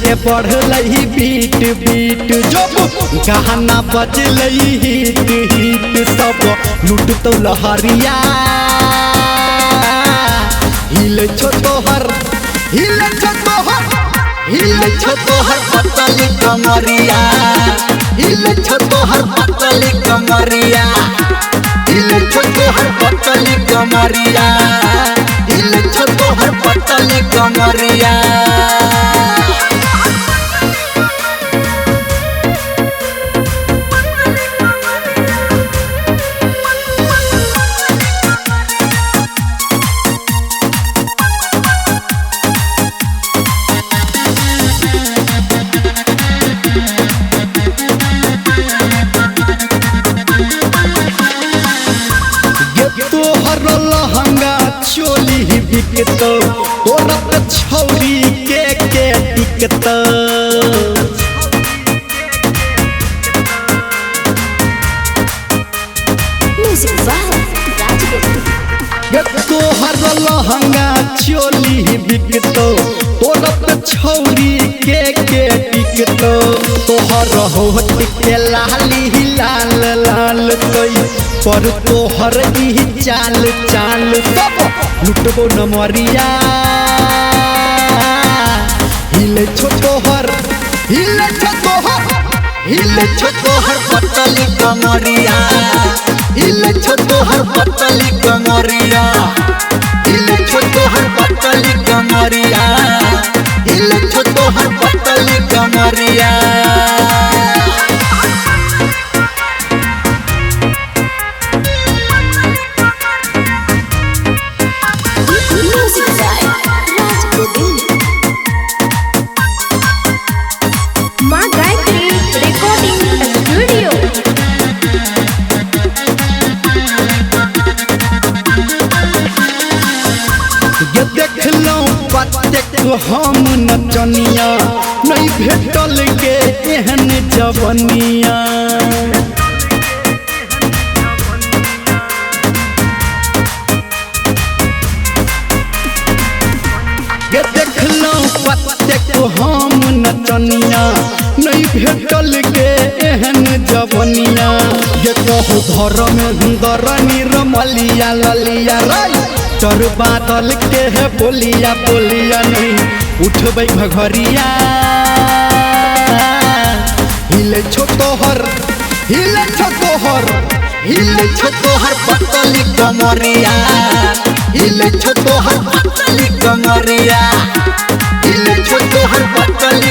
के बढ़ल beat beat जब गाना बजल हिट हिट सब लूट तो लहरिया हिले छो तोहर पतली कमरिया हिले छो तोहर पतली कमरिया हिले छो तोहर पतली कमरिया हिले छो तोहर पतली कमरिया तोहर लहंगा चोली बिकत तोरत छौरी के टिकत तोहर लहंगा चोली बिकत तोरत छौरी के टिकत तोहर होठ के लाली लाल लाल कई पर तोहर ई चाल चाल सब लुटबो नमरिया हिले छो तोहर पतली कमरिया हिले छो तोहर पतली कमरिया हिले छो तोहर पतली कमरिया हिले छो तोहर पतली कमरिया हम नचनिया नहीं भेटल के एहन जवनिया हम नचनिया नहीं भेटल के एहन जवनिया ये कहू घर में दर निरमलिया ललिया राई चर बादल के है बोलिया बोलिया नहीं उठबै घघरिया हिले छो तोहर पतली कमरिया हिले छो तोहर पतली कमरिया हिले छो तोहर पतली